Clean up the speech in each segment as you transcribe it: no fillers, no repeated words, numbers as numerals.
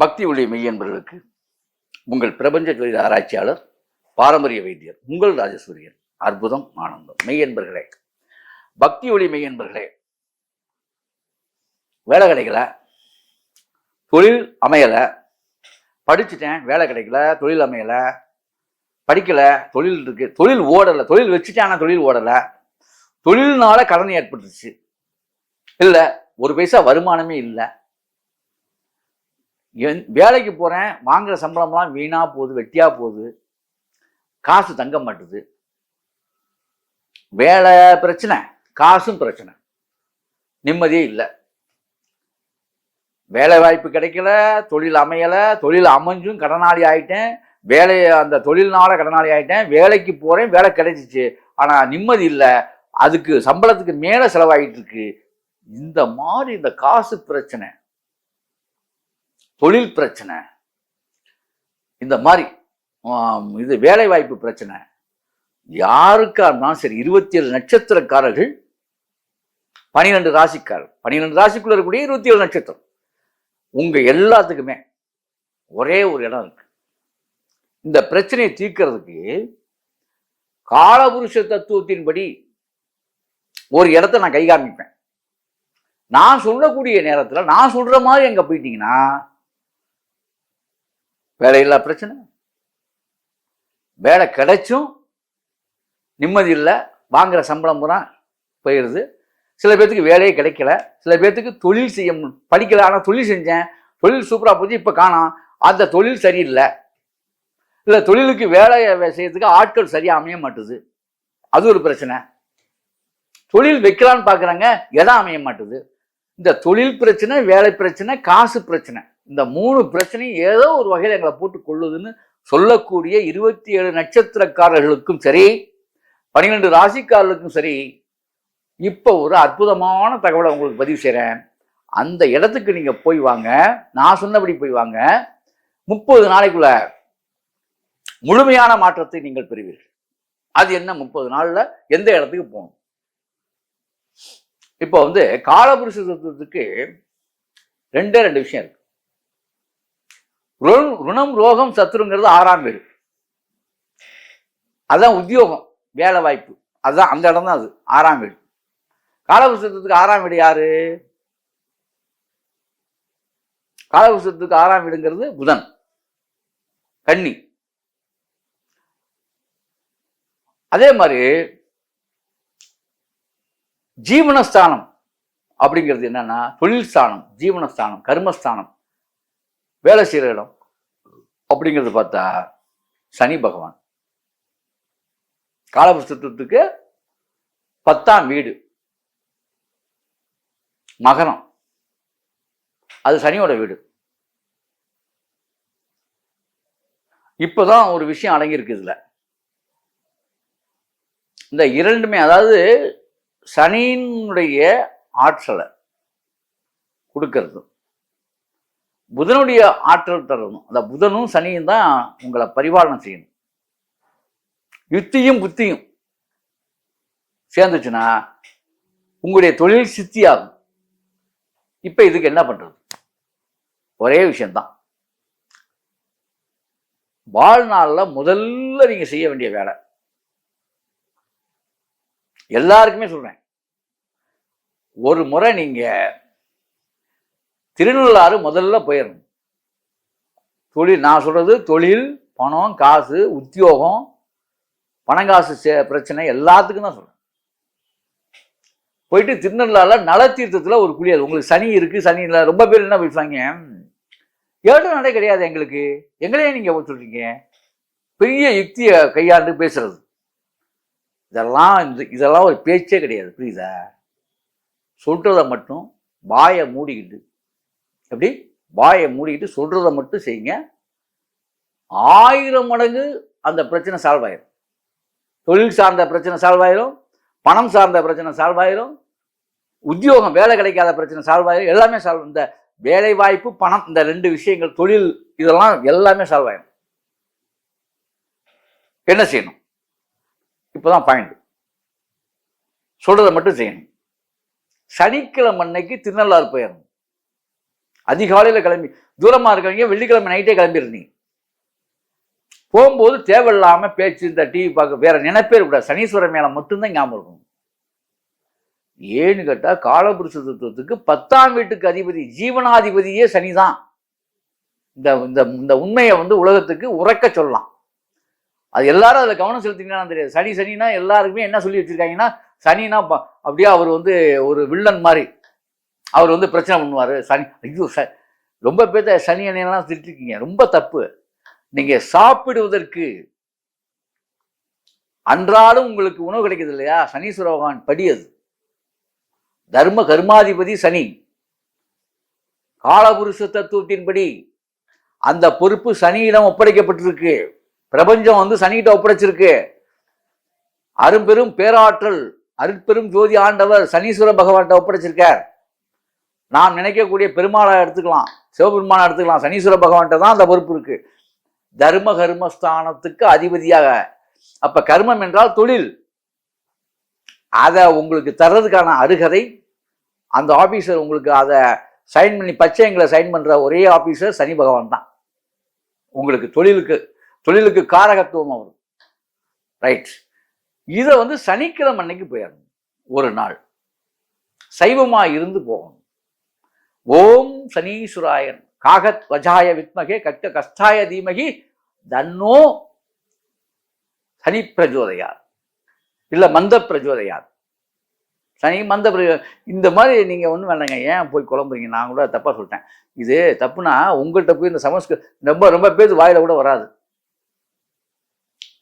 பக்தி ஒளி மெய்யன்பர்களுக்கு உங்கள் பிரபஞ்ச ஜோதிட ஆராய்ச்சியாளர் பாரம்பரிய வைத்தியர் உங்கள் ராஜசூரியன். அற்புதம் ஆனந்தம். மெய்யன்பர்களே, பக்தி ஒளி மெய்யன்பர்களே, வேலை கிடைக்கல, தொழில் அமையலை, படிச்சுட்டேன் வேலை கிடைக்கல, தொழில் அமையலை, படிக்கல தொழில் இருக்கு, தொழில் ஓடலை, தொழில் வச்சுட்டேன் ஆனால் தொழில் ஓடலை, தொழில்னால கடன் ஏற்பட்டுச்சு, இல்லை ஒரு பைசா வருமானமே இல்லை, வேலைக்கு போறேன் வாங்குற சம்பளம்லாம் வீணா போகுது, வெட்டியா போகுது, காசு தங்க மாட்டுது, வேலை பிரச்சனை, காசும் பிரச்சனை, நிம்மதியே இல்லை, வேலை வாய்ப்பு கிடைக்கல, தொழில் அமையலை, தொழில் அமைஞ்சும் கடனாளி ஆயிட்டேன், அந்த தொழில்னால கடனாளி ஆயிட்டேன், வேலைக்கு போறேன் வேலை கிடைச்சிச்சு ஆனா நிம்மதி இல்லை, அதுக்கு சம்பளத்துக்கு மேல செலவாயிட்டு இருக்கு. இந்த மாதிரி இந்த காசு பிரச்சனை, தொழில் பிரச்சனை, இந்த மாதிரி இது வேலை வாய்ப்பு பிரச்சனை யாருக்கா இருந்தாலும் சரி, 27 நட்சத்திரக்காரர்கள், 12 ராசிக்காரர், 12 ராசிக்குள்ள இருக்கக்கூடிய 27 நட்சத்திரம், உங்க எல்லாத்துக்குமே ஒரே ஒரு இடம் இருக்கு. இந்த பிரச்சனையை தீர்க்கிறதுக்கு காலபுருஷ தத்துவத்தின்படி ஒரு இடத்த நான் கை காமிப்பேன். நான் சொல்லக்கூடிய நேரத்தில் நான் சொல்ற மாதிரி எங்க போயிட்டீங்கன்னா வேலையில்லா பிரச்சனை, வேலை கிடைச்சும் நிம்மதி இல்லை, வாங்குற சம்பளம் பூரா போயிடுது, சில பேர்த்துக்கு வேலையே கிடைக்கல, சில பேர்த்துக்கு தொழில் செய்ய படிக்கல ஆனால் தொழில் செஞ்சேன், தொழில் சூப்பராக போச்சு, இப்போ காணோம், அந்த தொழில் சரியில்லை, இல்லை தொழிலுக்கு வேலை செய்யறதுக்கு ஆட்கள் சரியாக அமைய மாட்டுது, அது ஒரு பிரச்சனை, தொழில் வைக்கலான்னு பார்க்குறாங்க இடம் அமைய மாட்டுது. இந்த தொழில் பிரச்சனை, வேலை பிரச்சனை, காசு பிரச்சனை, இந்த 3 பிரச்சனையும் ஏதோ ஒரு வகையில் எங்களை போட்டு கொள்ளுதுன்னு சொல்லக்கூடிய 27 நட்சத்திரக்காரர்களுக்கும் சரி, 12 ராசிக்காரர்களுக்கும் சரி, இப்போ ஒரு அற்புதமான தகவலை உங்களுக்கு பதிவு செய்கிறேன். அந்த இடத்துக்கு நீங்க போய் வாங்க, நான் சொன்னபடி போய் வாங்க, 30 நாளைக்குள்ள முழுமையான மாற்றத்தை நீங்கள் பெறுவீர்கள். அது என்ன 30 நாள்ல எந்த இடத்துக்கு போகணும்? இப்போ காலபுருஷ தத்துவத்துக்கு 2 விஷயம் இருக்கு. ருணம் ரோகம் சத்துருங்கிறது 6ஆம் வீடு, அதுதான் உத்தியோகம் வேலை வாய்ப்பு, அதுதான் அந்த இடம் தான், அது 6ஆம் வீடு. காலபுருஷத்துக்கு 6ஆம் வீடு யாரு? காலபுருஷத்துக்கு 6ஆம் வீடுங்கிறது புதன், கன்னி. அதே மாதிரி ஜீவனஸ்தானம் அப்படிங்கிறது என்னன்னா தொழில் ஸ்தானம், ஜீவனஸ்தானம், கர்மஸ்தானம், வேலை செய்கிற இடம் அப்படிங்கிறது பார்த்தா சனி பகவான். காலபுருஷத்துக்கு 10ஆம் வீடு மகரம், அது சனியோட வீடு. இப்போதான் ஒரு விஷயம் அடங்கியிருக்கு இதுல. இந்த 2மே, அதாவது சனியினுடைய ஆற்றலை கொடுக்கறது, புதனுடைய ஆற்றல் தரணும். அந்த புதனும் சனியும் தான் உங்களை பரிபாலனை செய்யணும். யுத்தியும் புத்தியும் சேர்ந்துச்சுன்னா உங்களுடைய தொழில் சித்தியாகும். இப்ப இதுக்கு என்ன பண்றது? ஒரே விஷயம்தான். வாழ்நாள்ல முதல்ல நீங்க செய்ய வேண்டிய வேலை, எல்லாருக்குமே சொல்றேன், ஒரு முறை நீங்க திருநள்ளாறு முதல்ல போயிடணும். தொழில், நான் சொல்றது தொழில், பணம், காசு, உத்தியோகம், பணங்காசு பிரச்சனை எல்லாத்துக்கும் தான் சொல்றேன். போயிட்டு திருநள்ளாறுல நலத்தீர்த்தத்துல ஒரு குளியல். உங்களுக்கு சனி இருக்கு, சனி இல்லை, ரொம்ப பேர் என்ன பேசுவாங்க, ஏழு நடை கிடையாது எங்களுக்கு, எங்களையே நீங்க சொல்றீங்க, பெரிய யுக்தியை கையாண்டு பேசுறது, இதெல்லாம் ஒரு பேச்சே கிடையாது, புரியுதா? சொல்றதை மட்டும் வாயை மூடிக்கிட்டு, எப்படி வாயை மூடிக்கிட்டு சொல்றதை மட்டும் செய்யுங்க, 1000 மடங்கு அந்த பிரச்சனை சால்வ் ஆயிரும். தொழில் சார்ந்த பிரச்சனை சால்வ் ஆயிரும், பணம் சார்ந்த பிரச்சனை சால்வ் ஆயிரும், உத்தியோகம் வேலை கிடைக்காத பிரச்சனை சால்வ் ஆயிரும், எல்லாமே சால்வ். இந்த வேலை வாய்ப்பு, பணம், இந்த 2 விஷயங்கள், தொழில், இதெல்லாம் எல்லாமே சால்வ் ஆயிரும். என்ன செய்யணும்? இப்போதான் பாயிண்ட். சொல்றதை மட்டும் செய்யணும். சனிக்கிழமை அன்னைக்கு திருநள்ளாறு போயிடணும். அதிகாலையில் கிளம்பி தூரமாக இருக்கவங்க வெள்ளிக்கிழமை நைட்டே கிளம்பிடுறீங்க. போகும்போது தேவையில்லாமல் பேச்சு, இந்த டிவி பார்க்க வேற நினைப்பே இருக்கக்கூடாது. சனீஸ்வரன் மேலே மட்டும்தான் ஞாபகம் இருக்கும். ஏன்னு கேட்டால் காலபுருஷ தத்துவத்துக்கு 10ஆம் வீட்டுக்கு அதிபதி ஜீவனாதிபதியே சனிதான். இந்த இந்த உண்மையை உலகத்துக்கு உறக்க சொல்லலாம். அது எல்லாரும் அதில் கவனம் செலுத்திங்கன்னா தெரியாது. சனினா எல்லாருக்குமே என்ன சொல்லி வச்சிருக்காங்கன்னா, சனினா அப்படியே அவர் ஒரு வில்லன் மாதிரி அவர் பிரச்சனை பண்ணுவார். சனி ஐயோ ரொம்ப பேர்த்த சனி அணியெல்லாம் திட்டிருக்கீங்க, ரொம்ப தப்பு. நீங்க சாப்பிடுவதற்கு அன்றாடம் உங்களுக்கு உணவு கிடைக்குது இல்லையா, சனீஸ்வர பகவான் படி அது. தர்ம கர்மாதிபதி சனி. காலபுருஷ தத்துவத்தின்படி அந்த பொறுப்பு சனியிடம் ஒப்படைக்கப்பட்டிருக்கு. பிரபஞ்சம் சனிகிட்ட ஒப்படைச்சிருக்கு. அரும்பெரும் பேராற்றல் அருட்பெரும் ஜோதி ஆண்டவர் சனீஸ்வர பகவான்கிட்ட ஒப்படைச்சிருக்கார். நாம் நினைக்கக்கூடிய பெருமாளை எடுத்துக்கலாம், சிவபெருமானை எடுத்துக்கலாம், சனீஸ்வர பகவான்கிட்ட தான் அந்த பொறுப்பு இருக்கு. தர்ம கர்மஸ்தானத்துக்கு அதிபதியாக. அப்ப கர்மம் என்றால் தொழில். அதை உங்களுக்கு தர்றதுக்கான அருகதை அந்த ஆபீசர் உங்களுக்கு அதை சைன் பண்ணி பச்சைங்களை சைன் பண்ற ஒரே ஆபீசர் சனி பகவான் தான். உங்களுக்கு தொழிலுக்கு காரகத்துவம் அவர். ரைட். இதை சனிக்கிழமை அன்னைக்கு போயிடணும். ஒரு நாள் சைவமா இருந்து போகணும். ஓம் சனீஸ்வராயன் காகத் வஜாய வித்மகே கட்ட கஷ்டாய தீமகி தன்னோ சனி பிரஜோதயார், இல்ல மந்த பிரஜோதயார். சனி மந்த இந்த மாதிரி நீங்க ஒன்றும் வேண்டாங்க. ஏன் போய் குழம்புறீங்க? நான் கூட தப்பா சொல்லிட்டேன். இது தப்புனா உங்கள்கிட்ட போய் இந்த ரொம்ப ரொம்ப பேர் வாயில கூட வராது.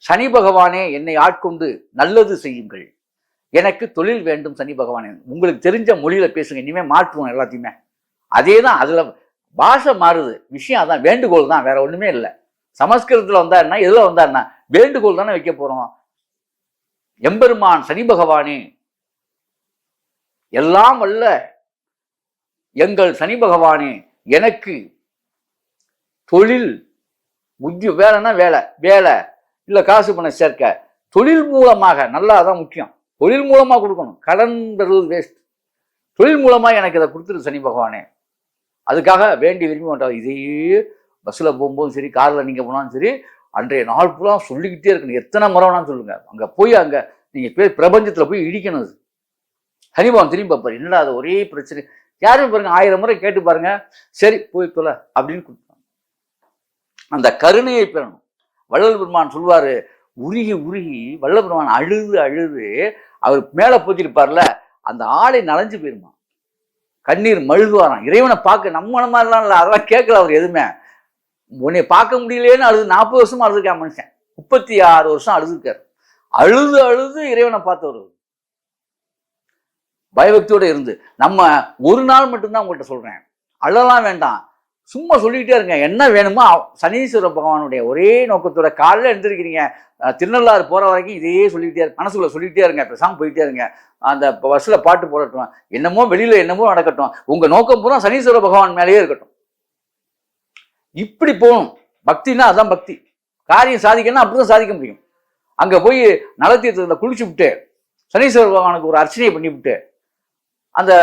சனி பகவானே என்னை ஆட்கொண்டு நல்லது செய்யுங்கள், எனக்கு தொழில் வேண்டும் சனி பகவானே. உங்களுக்கு தெரிஞ்ச மொழியில பேசுங்க, இனிமே மாற்றுவோம் எல்லாத்தையுமே. அதே தான், அதுல பாஷை மாறுது, விஷயம் அதான், வேண்டுகோள் தான், வேற ஒண்ணுமே இல்லை. சமஸ்கிருதத்துல வந்தாருன்னா எதுல வந்தாருன்னா வேண்டுகோள் தானே வைக்க போறோம். எம்பெருமான் சனி பகவானே, எல்லாம் அல்ல எங்கள் சனி பகவானே, எனக்கு தொழில் வேலைன்னா வேலை இல்ல காசு பண்ண சேர்க்க, தொழில் மூலமாக, நல்லா அதான் முக்கியம், தொழில் மூலமா கொடுக்கணும். கடன் பெறுவது வேஸ்ட். தொழில் மூலமா எனக்கு இதை கொடுத்துரு சனி பகவானே. அதுக்காக வேண்டி விரும்பி மாட்டாங்க. இதையே பஸ்ல போகும்போதும் சரி, கார்ல நீங்க போனாலும் சரி, அன்றைய நாள் பூரா சொல்லிக்கிட்டே இருக்கணும். எத்தனை முறை வேணாலும் சொல்லுங்க. அங்க போய் நீங்க பிரபஞ்சத்துல போய் இடிக்கணும். சனிபகவான் திரும்பி பார்ப்பாரு, என்னடா அது ஒரே பிரச்சனை, யாரும் பாருங்க 1000 முறை கேட்டு பாருங்க, சரி போய் தொலை அப்படின்னு கொடுப்பாங்க. அந்த கருணையை பெறணும். வள்ளல் பெருமான் சொல்வாரு, உருகி வள்ளல் பெருமான் அழுது அவர் மேல போத்திருப்பார்ல, அந்த ஆளை நனைஞ்சு போயிருமா, கண்ணீர் மழுகுவாராம். இறைவனை பார்க்க நம்ம மாதிரிலாம் இல்லை, அதெல்லாம் கேட்கல அவர் எதுவுமே. உன்னை பார்க்க முடியலேன்னு அழுது 40 வருஷமா அழுதுருக்கா மனுஷன். 36 வருஷம் அழுதுருக்காரு. அழுது இறைவனை பார்த்தவர். பயபக்தியோட இருந்து. நம்ம ஒரு நாள் மட்டும்தான் உங்கள்கிட்ட சொல்றேன், அழலாம் வேண்டாம், சும்மா சொல்லிக்கிட்டே இருங்க. என்ன வேணுமோ சனீஸ்வர பகவானுடைய ஒரே நோக்கத்தோட காலையில் எழுந்திருக்கிறீங்க, திருநள்ளாறு போற வரைக்கும் இதையே சொல்லிக்கிட்டே மனசுக்குள்ள சொல்லிக்கிட்டே இருங்க. பேசாம போயிட்டே இருங்க. அந்த பஸ்ல பாட்டு போடட்டும், என்னமோ வெளியில என்னமோ நடக்கட்டும், உங்க நோக்கம் பூரா சனீஸ்வர பகவான் மேலேயே இருக்கட்டும். இப்படி போகணும். பக்தின்னா அதான் பக்தி. காரியம் சாதிக்கணும்னா அப்படிதான் சாதிக்க முடியும். அங்க போய் நலத்தீர்த்தத்தில் குளிச்சு விட்டு சனீஸ்வர பகவானுக்கு ஒரு அர்ச்சனை பண்ணி விட்டு, அந்த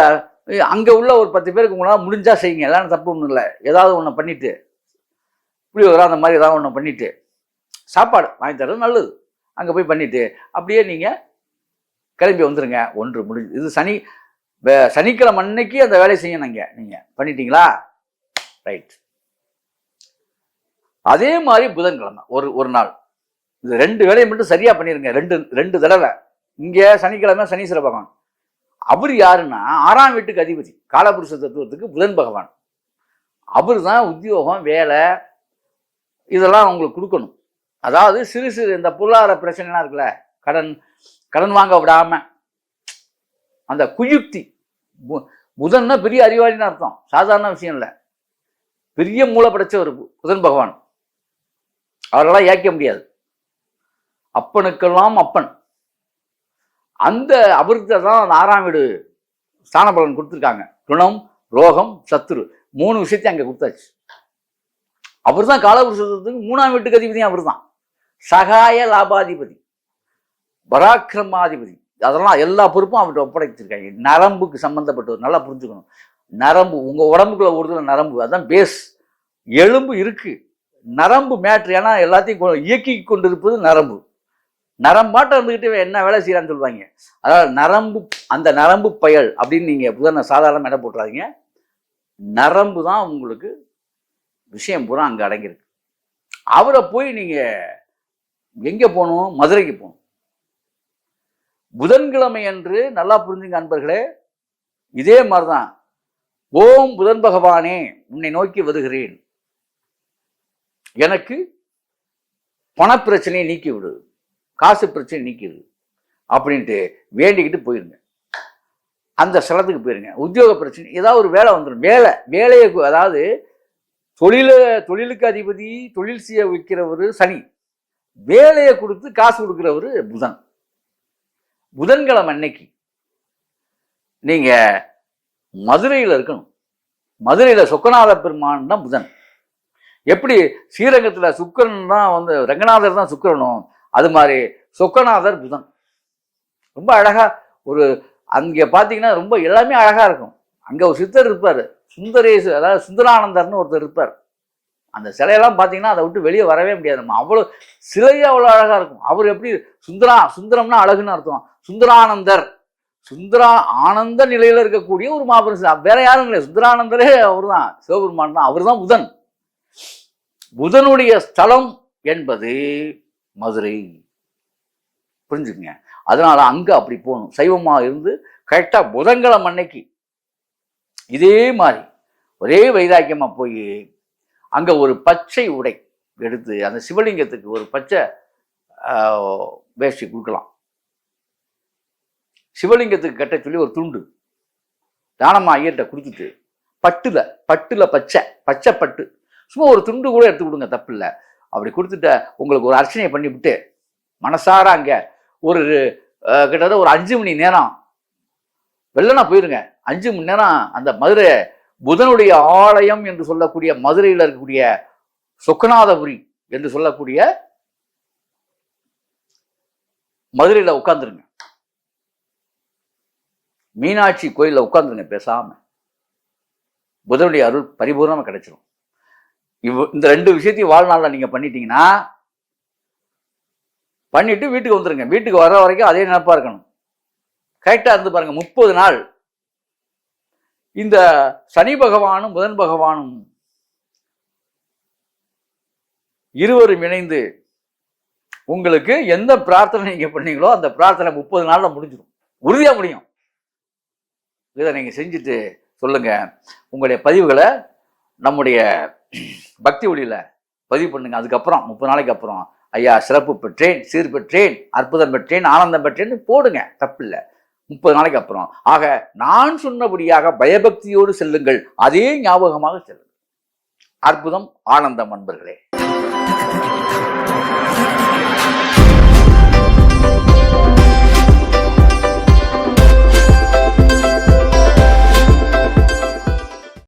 அங்க உள்ள ஒரு 10 பேருக்கு உங்களால் முடிஞ்சா செய்யுங்க, எல்லாம் தப்பு ஒன்றும் இல்லை. ஏதாவது ஒன்று பண்ணிட்டு இப்படி வர அந்த மாதிரி ஏதாவது ஒன்று பண்ணிட்டு சாப்பாடு வாங்கி தர்றது நல்லது. அங்க போய் பண்ணிட்டு அப்படியே நீங்க கிளம்பி வந்துருங்க. ஒன்று முடிஞ்சு. இது சனிக்கிழமை அன்னைக்கு அந்த வேலையை செய்யணுங்க. நீங்க பண்ணிட்டீங்களா? ரைட். அதே மாதிரி புதன்கிழமை ஒரு நாள், இது 2 வேலையை மட்டும் சரியா பண்ணிருங்க. ரெண்டு தடவை. இங்க சனிக்கிழமை சனீஸ்வர பகவான். அவர் யாருன்னா 6ஆம் வீட்டுக்கு அதிபதி, காலபுருஷ தத்துவத்துக்கு புதன் பகவான். அவர் தான் உத்தியோகம், வேலை இதெல்லாம் உங்களுக்கு கொடுக்கணும். அதாவது சிறு இந்த பொருளாதார பிரச்சனைலாம் இருக்குல்ல, கடன் வாங்க விடாம அந்த குயுக்தி. புதன்னா பெரிய அறிவாளின்னு அர்த்தம், சாதாரண விஷயம் இல்லை. பெரிய மூளை படைச்ச ஒரு புதன் பகவான். அவரெல்லாம் ஏற்க முடியாது. அப்பனுக்கெல்லாம் அப்பன். அந்த அவருக்கு தான் அந்த 6ஆம் வீடு ஸ்தான பலன் கொடுத்துருக்காங்க. குணம், ரோகம், சத்துரு 3 விஷயத்தையும் அங்கே கொடுத்தாச்சு. அவர் தான் காலபுருஷத்துக்கு 3ஆம் வீட்டுக்கு அதிபதியும் அவர் தான். சகாய லாபாதிபதி, பராக்கிரமாதிபதி, அதெல்லாம் எல்லா பொறுப்பும் அவர்கிட்ட ஒப்படைச்சிருக்காங்க. நரம்புக்கு சம்பந்தப்பட்டவர். நல்லா புரிஞ்சுக்கணும். நரம்பு உங்க உடம்புக்குள்ள ஓடுதுல நரம்பு, அதான் பேஸ். எலும்பு இருக்கு, நரம்பு மேட்ரு. ஏன்னா எல்லாத்தையும் இயக்கி கொண்டிருப்பது நரம்பு. நரம்பாட்டம் இருந்துகிட்டு என்ன வேலை செய்யறான்னு சொல்லுவாங்க. அதாவது நரம்பு, அந்த நரம்பு பயல் அப்படின்னு நீங்க சாதாரண இடம் போட்டுறாதீங்க. நரம்பு தான் உங்களுக்கு விஷயம் பூரா அங்க அடங்கியிருக்கு. அவரை போய் நீங்க எங்க போகணும்? மதுரைக்கு போகணும். புதன்கிழமை அன்று நல்லா புரிஞ்சுங்க அன்பர்களே, இதே மாதிரிதான். ஓம் புதன் பகவானே உன்னை நோக்கி வருகிறேன், எனக்கு பணப்பிரச்சனையை நீக்கி விடு, காசு பிரச்சனை நீக்கிடு அப்படின்ட்டு வேண்டிக்கிட்டு போயிருங்க. அந்த ஸ்தலத்துக்கு போயிருங்க. உத்தியோக பிரச்சனை, ஏதாவது ஒரு வேலை வந்துடும். வேலையை, அதாவது தொழிலுக்கு அதிபதி, தொழில் செய்ய வைக்கிறவர் சனி, வேலையை கொடுத்து காசு கொடுக்கிறவர் புதன். புதன்கிழமை அன்னைக்கு நீங்க மதுரையில் இருக்கணும். மதுரையில் சொக்கநாத பெருமான் தான் புதன். எப்படி ஸ்ரீரங்கத்தில் சுக்கிரன் தான் ரங்கநாதர் தான் சுக்கிரனும், அது மாதிரி சொக்கநாதர் புதன். ரொம்ப அழகா ஒரு அங்கே பார்த்தீங்கன்னா ரொம்ப எல்லாமே அழகா இருக்கும். அங்கே ஒரு சித்தர் இருப்பார், சுந்தரேசு, அதாவது சுந்தரானந்தர்னு ஒருத்தர் இருப்பார். அந்த சிலையெல்லாம் பார்த்தீங்கன்னா அதை விட்டு வெளியே வரவே முடியாது. நம்ம அவ்வளோ சிலையே அவ்வளோ அழகா இருக்கும். அவர் எப்படி சுந்தரம்னா அழகுன்னு அர்த்தம். சுந்தரானந்தர், ஆனந்த நிலையில இருக்கக்கூடிய ஒரு மாபெரும், வேற யாரும் இல்லை, சுந்தரானந்தரே அவர் தான், சிவபெருமான் தான், அவர் தான் புதன். புதனுடைய ஸ்தலம் என்பது மதுரை, புரிஞ்சுக்குங்க. அதனால அங்க அப்படி போகணும். சைவமா இருந்து கரெக்டா புதன்கிழமை அன்னைக்கு இதே மாதிரி ஒரே வைராக்கியமா போய் அங்க ஒரு பச்சை உடை எடுத்து அந்த சிவலிங்கத்துக்கு ஒரு பச்சை வேஷ்டி கொடுக்கலாம். சிவலிங்கத்துக்கு கட்ட சொல்லி ஒரு துண்டு தானமா ஐயர்கிட்ட கொடுத்துட்டு, பட்டுல பச்சை பட்டு சும்மா ஒரு துண்டு கூட எடுத்து கொடுங்க, தப்பு இல்லை. அப்படி கொடுத்துட்ட உங்களுக்கு ஒரு அர்ச்சனை பண்ணி விட்டு மனசார அங்க ஒரு கிட்டத்தட்ட ஒரு 5 மணி நேரம் வெள்ளனா போயிருங்க. 5 மணி நேரம் அந்த மதுரை புதனுடைய ஆலயம் என்று சொல்லக்கூடிய மதுரையில் இருக்கக்கூடிய சொக்கநாதபுரி என்று சொல்லக்கூடிய மதுரையில் உட்கார்ந்துருங்க. மீனாட்சி கோயிலில் உட்கார்ந்துருங்க பேசாம. புதனுடைய அருள் பரிபூர்ணமா கிடைச்சிடும். இந்த 2 விஷயத்தையும் வாழ்நாளில் நீங்க பண்ணிட்டீங்கன்னா, பண்ணிட்டு வீட்டுக்கு வந்துருங்க. வீட்டுக்கு வர வரைக்கும் அதே நினைப்பா இருக்கணும். கரெக்டா இருந்து பாருங்க. 30 நாள் இந்த சனி பகவானும் புதன் பகவானும் இருவரும் இணைந்து உங்களுக்கு எந்த பிரார்த்தனை நீங்க பண்ணீங்களோ அந்த பிரார்த்தனை 30 நாள்ல முடிஞ்சிடும், உறுதியா முடியும். இதை நீங்க செஞ்சுட்டு சொல்லுங்க. உங்களுடைய பதிவுகளை நம்முடைய பக்தி ஒளியில பதிவு பண்ணுங்க. அதுக்கப்புறம் 30 நாளைக்கு அப்புறம் ஐயா சிறப்பு பெற்றேன், சீர் பெற்றேன், அற்புதம் பெற்றேன், ஆனந்தம் பெற்றேன்னு போடுங்க, தப்பில்லை. 30 நாளைக்கு அப்புறம் ஆக நான் சொன்னபடியாக பயபக்தியோடு செல்லுங்கள், அதே ஞாபகமாக செல்லுங்கள். அற்புதம், ஆனந்தம் அன்பர்களே.